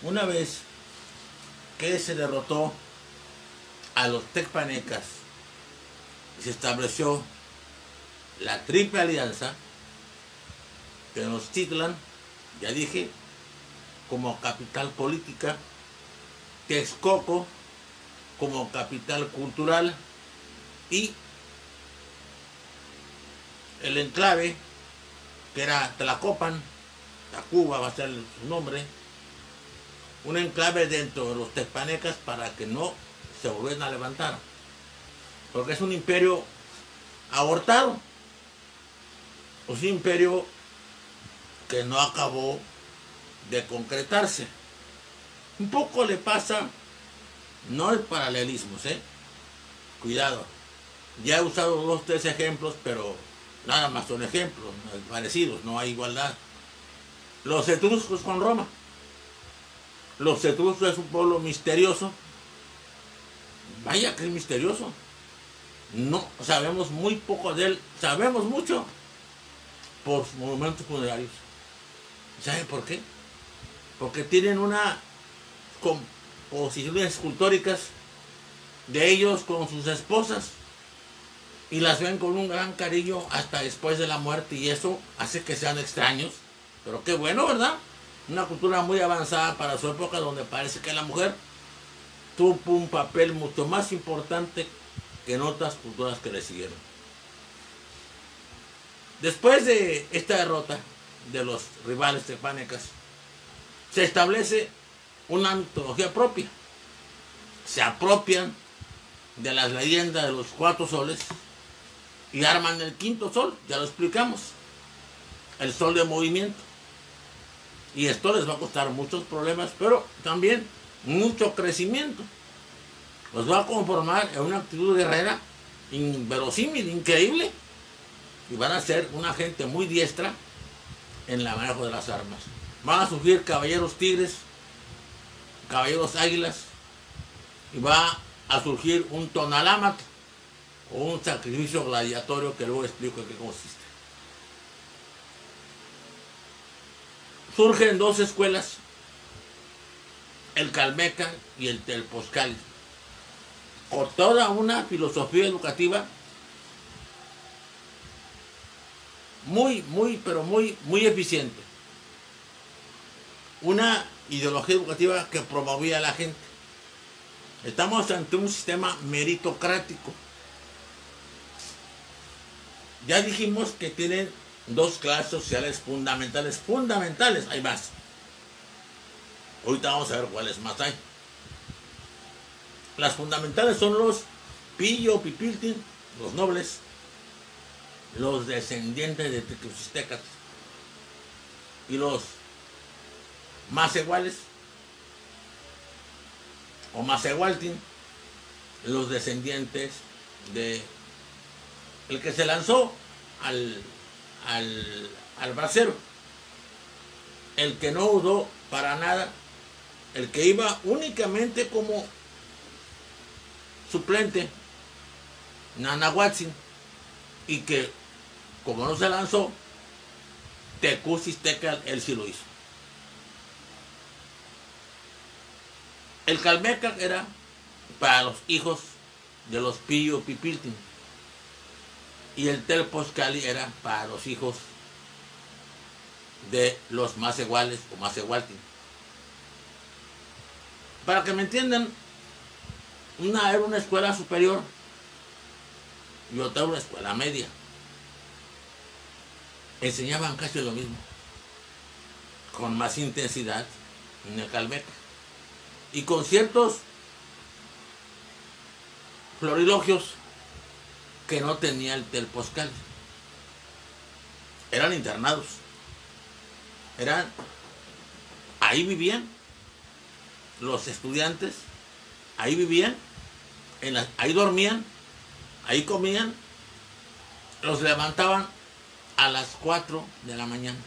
Una vez que se derrotó a los tecpanecas, se estableció la Triple Alianza, Tenochtitlan, ya dije, como capital política, Texcoco como capital cultural y el enclave, que era Tlacopan, Tacuba va a ser su nombre, un enclave dentro de los tecpanecas para que no se volvieran a levantar, porque es un imperio abortado, es un imperio que no acabó de concretarse. Un poco le pasa, no hay paralelismos, cuidado, ya he usado 2 o 3 ejemplos, pero nada más son ejemplos parecidos, no hay igualdad. Los etruscos con Roma. Los etruscos es un pueblo misterioso. Vaya que es misterioso. No sabemos muy poco de él, sabemos mucho por sus monumentos funerarios. ¿Sabe por qué? Porque tienen una composiciones escultóricas de ellos con sus esposas y las ven con un gran cariño hasta después de la muerte, y eso hace que sean extraños, pero qué bueno, ¿verdad? Una cultura muy avanzada para su época, donde parece que la mujer tuvo un papel mucho más importante que en otras culturas que le siguieron. Después de esta derrota de los rivales tecpanecas, se establece una mitología propia. Se apropian de las leyendas de los 4 soles y arman el 5.º sol, ya lo explicamos, el sol de movimiento. Y esto les va a costar muchos problemas, pero también mucho crecimiento. Los va a conformar en una actitud guerrera inverosímil, increíble, y van a ser una gente muy diestra en el manejo de las armas. Van a surgir caballeros tigres, caballeros águilas, y va a surgir un tonalámatl, o un sacrificio gladiatorio, que luego explico en qué consiste. Surgen 2 escuelas, el Calmeca y el Telposcali, con toda una filosofía educativa pero muy eficiente. Una ideología educativa que promovía a la gente. Estamos ante un sistema meritocrático. Ya dijimos que tienen 2 clases sociales fundamentales, hay más. Ahorita vamos a ver cuáles más hay. Las fundamentales son los Pillo Pipiltin, los nobles, los descendientes de tequixtecas, y los macehuales o macehualtin, los descendientes de el que se lanzó al brasero, el que no dudó para nada, el que iba únicamente como suplente, Nanahuatzin, y que como no se lanzó, Tecucistecal, él sí lo hizo. El Calmeca era para los hijos de los Pillo Pipiltin, y el Telposcali era para los hijos de los macehuales o macehualtin. Para que me entiendan, una era una escuela superior y otra una escuela media. Enseñaban casi lo mismo, con más intensidad en el Calmeca, y con ciertos florilogios que no tenía el Telposcali. Eran internados, ahí vivían los estudiantes, ahí vivían, ahí dormían, ahí comían, los levantaban a las 4 de la mañana.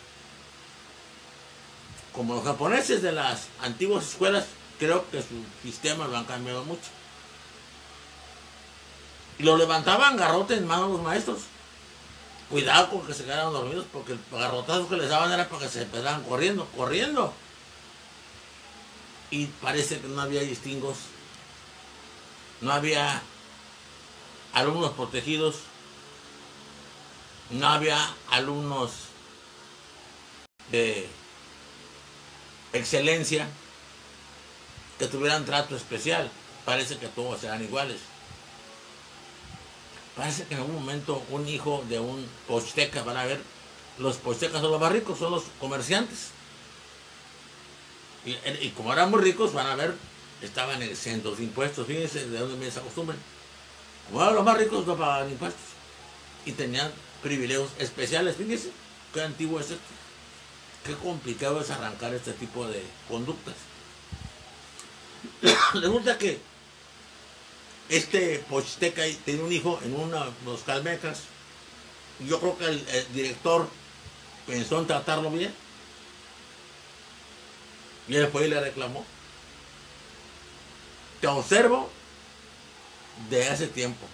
Como los japoneses de las antiguas escuelas, creo que su sistema lo han cambiado mucho. Y lo levantaban garrote en mano los maestros. Cuidado con que se quedaran dormidos, porque el garrotazo que les daban era para que se empezaran corriendo. y parece que no había distingos, no había alumnos protegidos, no había alumnos de excelencia que tuvieran trato especial. Parece que todos eran iguales. Parece que en algún momento un hijo de un posteca, van a ver, los postecas son los más ricos, son los comerciantes. Y como eran muy ricos, van a ver, estaban exentos de impuestos. Fíjense de dónde viene esa costumbre. Como eran los más ricos, no pagaban impuestos. Y tenían privilegios especiales. Fíjense qué antiguo es esto. Qué complicado es arrancar este tipo de conductas. Resulta que este posteca tenía un hijo en unos calmecas. Yo creo que el director pensó en tratarlo bien. Y él fue y le reclamó. Te observo de hace tiempo.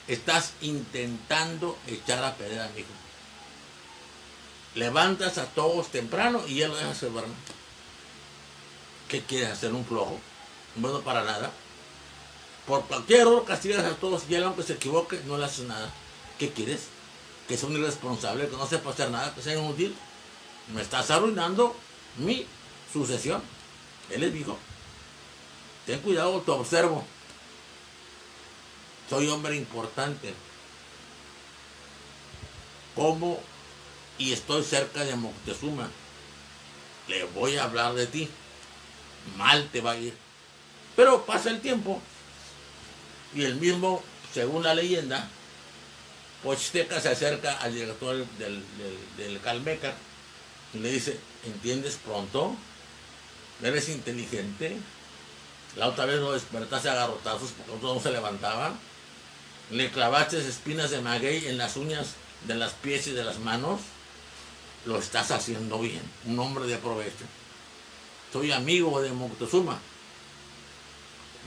Estás intentando echar a perder a mi hijo. Levantas a todos temprano y él lo deja hacer duerme. ¿Qué quieres hacer? ¿Un flojo? Bueno, para nada. Por cualquier error castigas a todos y él, aunque se equivoque, no le haces nada. ¿Qué quieres? Que sea un irresponsable, que no sepa hacer nada, que sea inútil. Me estás arruinando mi sucesión. Él es mi hijo. Ten cuidado, te observo. Soy hombre importante. Como y estoy cerca de Moctezuma. Le voy a hablar de ti. Mal te va a ir. Pero pasa el tiempo y el mismo, según la leyenda, Posteca se acerca al director del Calmeca y le dice: ¿entiendes pronto? ¿Eres inteligente? La otra vez lo despertaste a garrotazos porque otro no se levantaba. Le clavaste espinas de maguey en las uñas de las pies y de las manos. Lo estás haciendo bien, un hombre de provecho. Soy amigo de Moctezuma.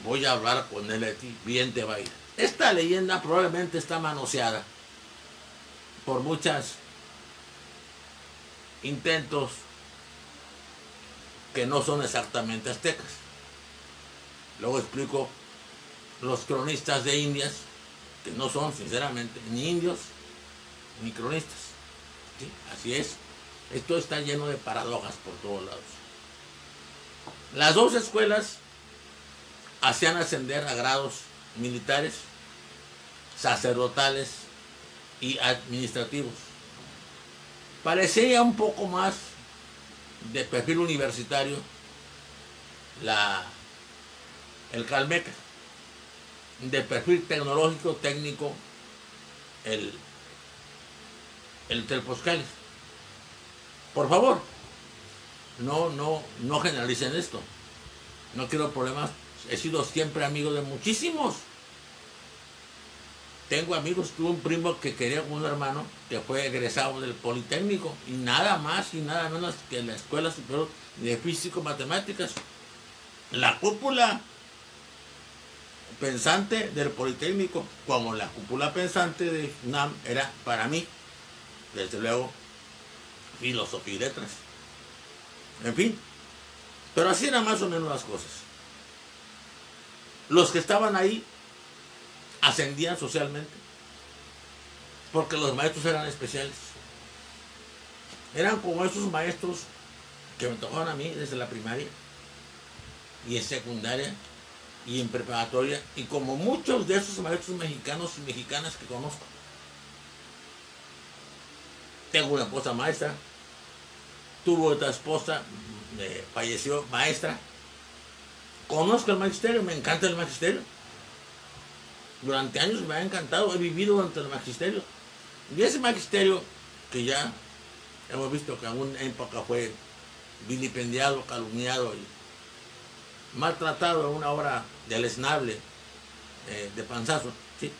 Voy a hablar con él de ti, bien te va a ir. Esta leyenda probablemente está manoseada por muchos intentos que no son exactamente aztecas. Luego explico los cronistas de Indias, que no son sinceramente ni indios ni cronistas. ¿Sí? Así es. Esto está lleno de paradojas por todos lados. Las dos escuelas hacían ascender a grados militares, sacerdotales y administrativos. Parecía un poco más de perfil universitario el Calmeca, de perfil tecnológico, técnico, el Telposcali. Por favor, no generalicen esto. No quiero problemas. He sido siempre amigo de muchísimos. Tengo amigos, tuve un primo que quería con un hermano que fue egresado del Politécnico y nada más y nada menos que la Escuela Superior de Físico-Matemáticas. La cúpula pensante del Politécnico, como la cúpula pensante de UNAM, era para mí, desde luego, filosofía y letras. En fin, pero así eran más o menos las cosas. Los que estaban ahí ascendían socialmente porque los maestros eran especiales. Eran como esos maestros que me tocaron a mí desde la primaria y en secundaria y en preparatoria, y como muchos de esos maestros mexicanos y mexicanas que conozco. Tengo una esposa maestra, tuvo otra esposa, falleció maestra. Conozco el magisterio, me encanta el magisterio. Durante años me ha encantado, he vivido durante el magisterio. Y ese magisterio, que ya hemos visto que en alguna época fue vilipendiado, calumniado y maltratado en una obra deleznable, de panzazo, ¿sí?,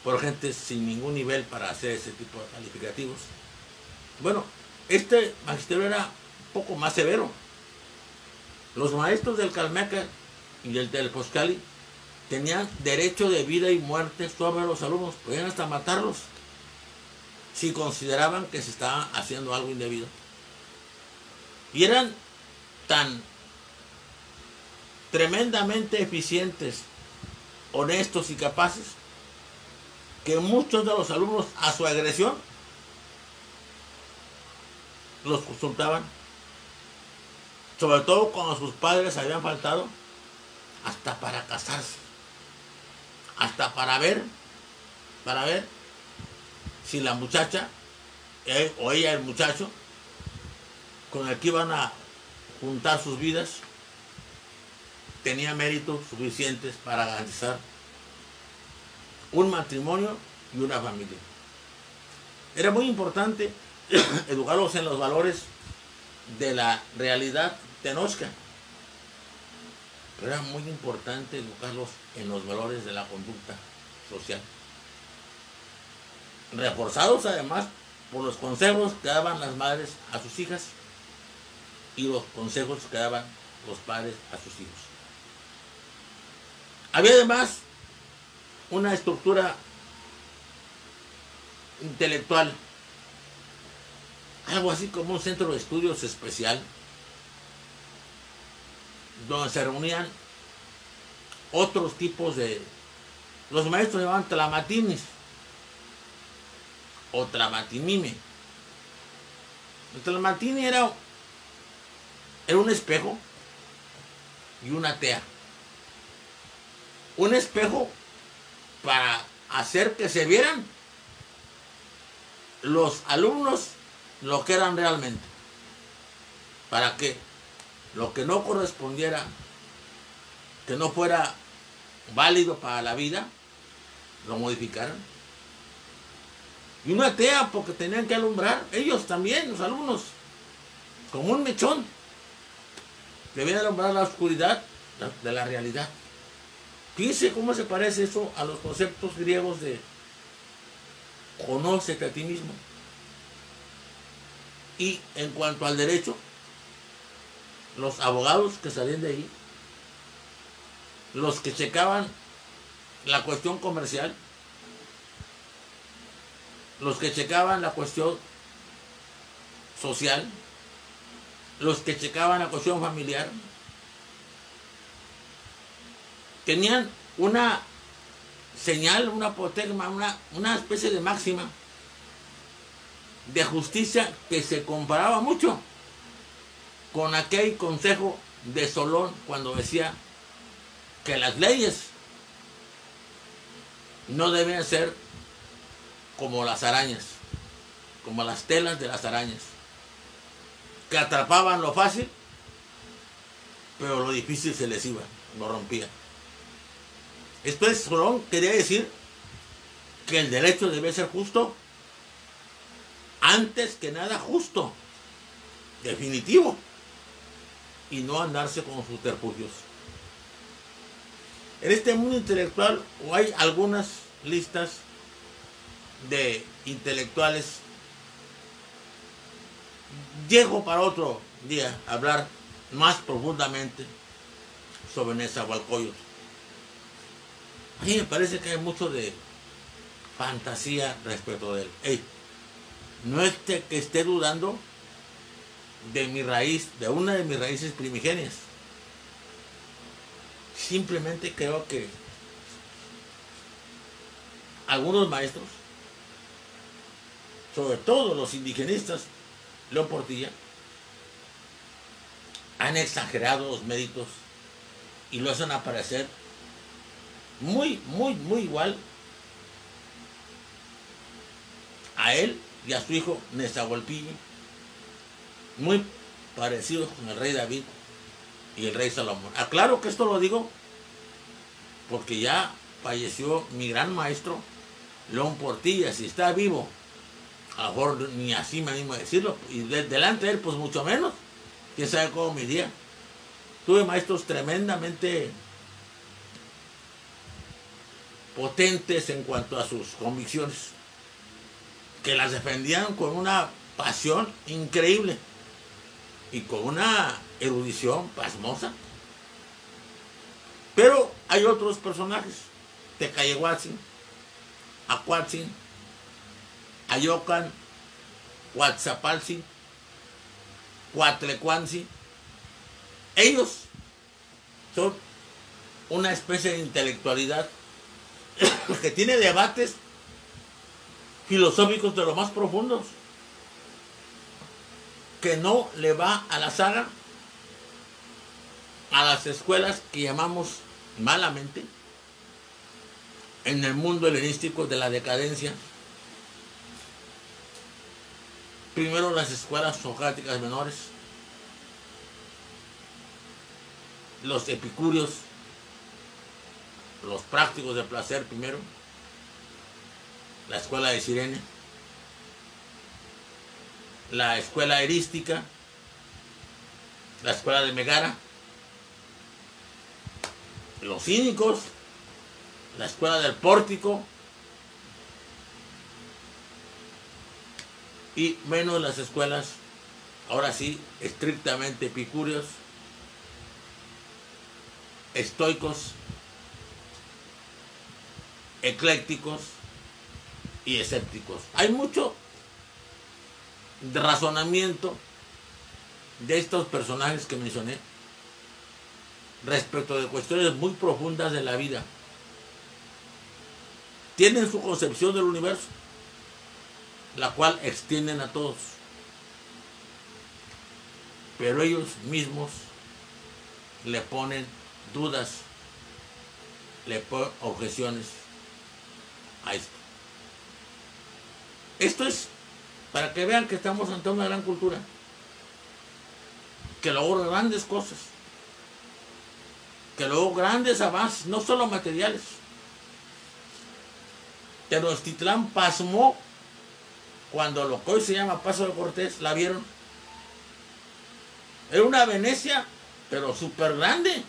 por gente sin ningún nivel para hacer ese tipo de calificativos. Bueno, este magisterio era un poco más severo. Los maestros del Calmeca y del Telposcali tenían derecho de vida y muerte sobre los alumnos, podían hasta matarlos si consideraban que se estaba haciendo algo indebido. Y eran tan tremendamente eficientes, honestos y capaces, que muchos de los alumnos a su agresión los consultaban, sobre todo cuando sus padres habían faltado, hasta para casarse, hasta para ver si la muchacha o ella el muchacho con el que iban a juntar sus vidas tenía méritos suficientes para garantizar un matrimonio y una familia. Era muy importante educarlos en los valores de la realidad tenochca, pero era muy importante educarlos en los valores de la conducta social, reforzados además por los consejos que daban las madres a sus hijas y los consejos que daban los padres a sus hijos. Había además una estructura intelectual, algo así como un centro de estudios especial, donde se reunían otros tipos de... Los maestros llamaban tlamatines o tlamatínime. El tlamatini era un espejo y una tea. Un espejo para hacer que se vieran los alumnos lo que eran realmente, para que lo que no correspondiera, que no fuera válido para la vida, lo modificaran. Y una tea porque tenían que alumbrar, ellos también, los alumnos, como un mechón, debían alumbrar la oscuridad de la realidad. Fíjense cómo se parece eso a los conceptos griegos de conócete a ti mismo. Y en cuanto al derecho, los abogados que salían de ahí, los que checaban la cuestión comercial, los que checaban la cuestión social, los que checaban la cuestión familiar, tenían una señal, una apotegma, una especie de máxima de justicia que se comparaba mucho con aquel consejo de Solón cuando decía que las leyes no deben ser como las arañas, como las telas de las arañas, que atrapaban lo fácil, pero lo difícil se les iba, lo rompía. Esto es, Solón quería decir que el derecho debe ser justo, antes que nada justo, definitivo, y no andarse con subterfugios. En este mundo intelectual hay algunas listas de intelectuales. Llego para otro día a hablar más profundamente sobre Nezahualcóyotl. A mí me parece que hay mucho de fantasía respecto de él. Hey, no es que esté dudando de mi raíz, de una de mis raíces primigenias. Simplemente creo que algunos maestros, sobre todo los indigenistas, León Portilla, han exagerado los méritos y lo hacen aparecer muy igual a él y a su hijo Nezahualpilli, muy parecidos con el rey David y el rey Salomón. Aclaro que esto lo digo porque ya falleció mi gran maestro León Portilla. Si está vivo, a lo mejor ni así me animo a decirlo, y delante de él pues mucho menos, quién sabe cómo me iría. Tuve maestros tremendamente potentes en cuanto a sus convicciones, que las defendían con una pasión increíble y con una erudición pasmosa. Pero hay otros personajes, Tecayehuatzin, Acuatzin, Ayocan, Coatzapaltzin, Coatlecuantzin. Ellos son una especie de intelectualidad que tiene debates filosóficos de lo más profundos, que no le va a la saga a las escuelas que llamamos malamente en el mundo helenístico de la decadencia. Primero las escuelas socráticas menores, los epicúreos, los prácticos de placer primero, la escuela de Cirene, la escuela erística, la escuela de Megara, los cínicos, la escuela del pórtico, y menos las escuelas, ahora sí, estrictamente epicúreos, estoicos, eclécticos y escépticos. Hay mucho de razonamiento de estos personajes que mencioné respecto de cuestiones muy profundas de la vida. Tienen su concepción del universo, la cual extienden a todos, pero ellos mismos le ponen dudas, le ponen objeciones a esto. Esto es para que vean que estamos ante una gran cultura que logró grandes cosas, que logró grandes avances, no solo materiales. Tenochtitlán pasmó cuando lo que hoy se llama Paso de Cortés, la vieron. Era una Venecia, pero súper grande.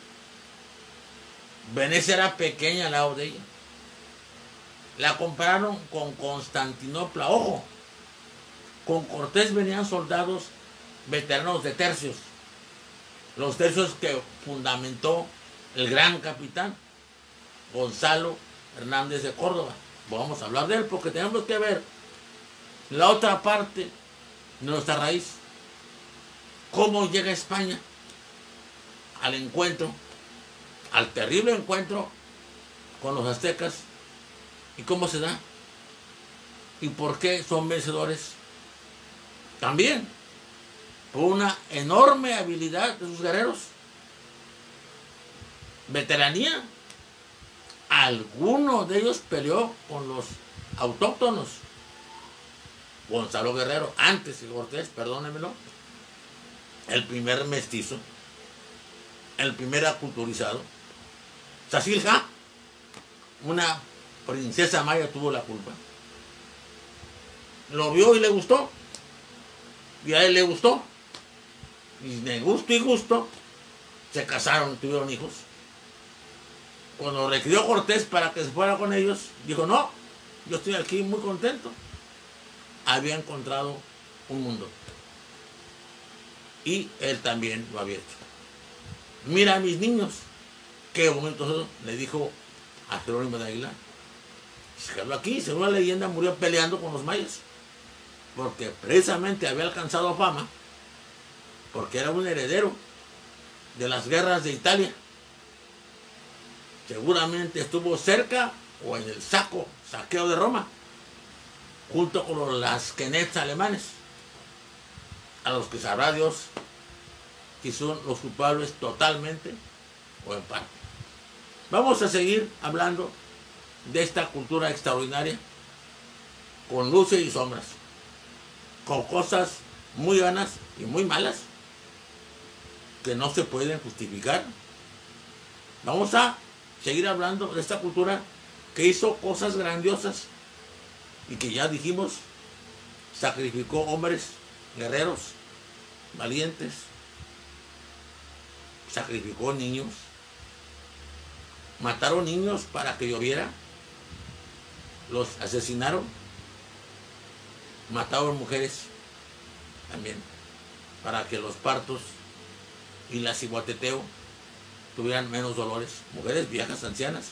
Venecia era pequeña al lado de ella. La compararon con Constantinopla. Ojo, con Cortés venían soldados veteranos de tercios. Los tercios que fundamentó el gran capitán Gonzalo Hernández de Córdoba. Vamos a hablar de él porque tenemos que ver la otra parte de nuestra raíz. Cómo llega España al encuentro, al terrible encuentro con los aztecas, y cómo se da y por qué son vencedores. También por una enorme habilidad de sus guerreros, veteranía. Alguno de ellos peleó con los autóctonos. Gonzalo Guerrero, antes que Cortés, perdónemelo, el primer mestizo, el primer aculturizado. Zacilja, una princesa maya, tuvo la culpa. Lo vio y le gustó. Y a él le gustó. Y de gusto y gusto se casaron, tuvieron hijos. Cuando requirió Cortés para que se fuera con ellos, dijo: no, yo estoy aquí muy contento. Había encontrado un mundo. Y él también lo había hecho. Mira a mis niños, qué bonito, le dijo a Jerónimo de Aguilar. Se quedó aquí, según la leyenda, murió peleando con los mayas. Porque precisamente había alcanzado fama, porque era un heredero de las guerras de Italia. Seguramente estuvo cerca o en el saqueo de Roma, junto con los lasquenets alemanes, a los que sabrá Dios si son los culpables totalmente o en parte. Vamos a seguir hablando de esta cultura extraordinaria, con luces y sombras, con cosas muy buenas y muy malas que no se pueden justificar. Vamos a seguir hablando de esta cultura que hizo cosas grandiosas y que ya dijimos, sacrificó hombres, guerreros, valientes, sacrificó niños, mataron niños para que lloviera, los asesinaron, mataron mujeres también para que los partos y la ciguateteo tuvieran menos dolores, mujeres viejas, ancianas.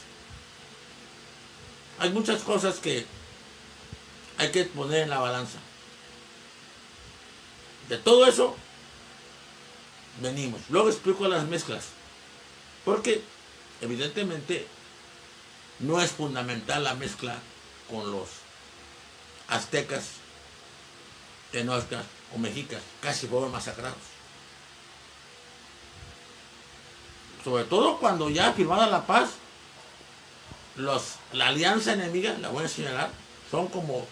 Hay muchas cosas que hay que poner en la balanza. De todo eso venimos. Luego explico las mezclas. Porque evidentemente no es fundamental la mezcla con los aztecas, tenochtecas o mexicas, casi fueron masacrados. Sobre todo cuando ya firmada la paz, la alianza enemiga, la voy a señalar, son como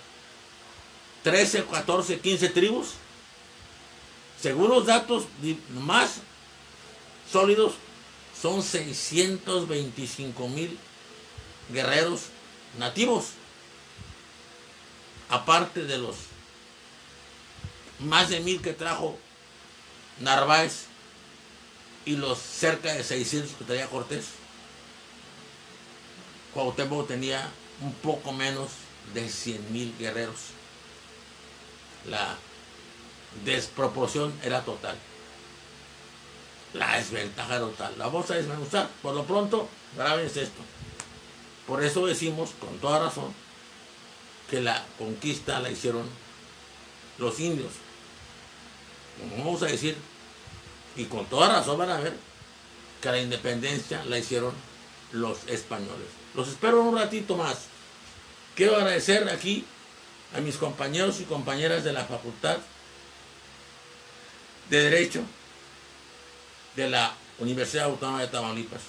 13, 14, 15 tribus. Según los datos más sólidos, son 625,000 guerreros nativos, aparte de los más de 1,000 que trajo Narváez y los cerca de 600 que traía Cortés. Cuauhtémoc tenía un poco menos de 100,000 guerreros. La desproporción era total. La desventaja era total. La vamos a desmenuzar. Por lo pronto, grábense esto. Por eso decimos, con toda razón, que la conquista la hicieron los indios. Como vamos a decir, y con toda razón van a ver, que la independencia la hicieron los españoles. Los espero un ratito más. Quiero agradecer aquí a mis compañeros y compañeras de la Facultad de Derecho de la Universidad Autónoma de Tamaulipas.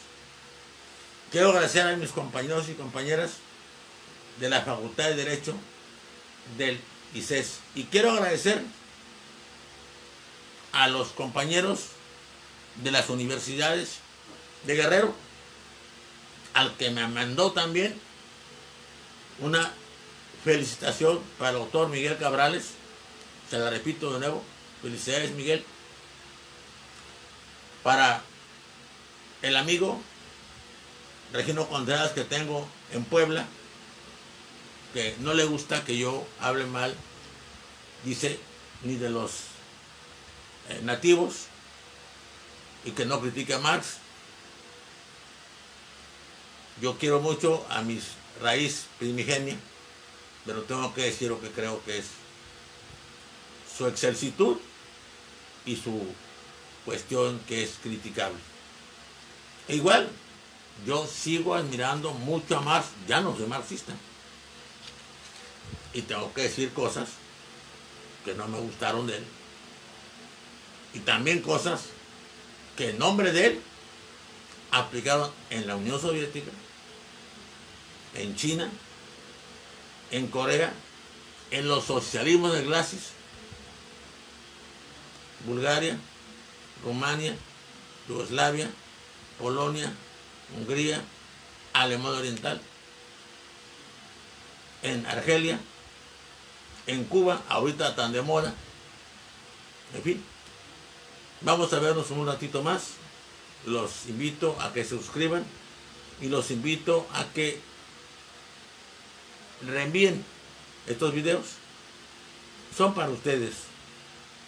Quiero agradecer a mis compañeros y compañeras de la Facultad de Derecho del ICES. Y quiero agradecer a los compañeros de las universidades de Guerrero, al que me mandó también una felicitación para el doctor Miguel Cabrales. Se la repito de nuevo, felicidades Miguel. Para el amigo Regino Contreras que tengo en Puebla, que no le gusta que yo hable mal, dice, ni de los nativos, y que no critique a Marx. Yo quiero mucho a mis raíz primigenia, pero tengo que decir lo que creo que es su excelsitud y su cuestión que es criticable. E igual, yo sigo admirando mucho a Marx, ya no soy marxista, y tengo que decir cosas que no me gustaron de él, y también cosas que en nombre de él aplicaron en la Unión Soviética, en China, en Corea, en los socialismos de Glasis, Bulgaria, Rumania, Yugoslavia, Polonia, Hungría, Alemania Oriental, en Argelia, en Cuba, ahorita tan de moda. En fin, vamos a vernos un ratito más. Los invito a que se suscriban y los invito a que reenvíen estos videos. Son para ustedes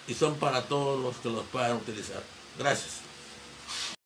y son para todos los que los puedan utilizar. Gracias.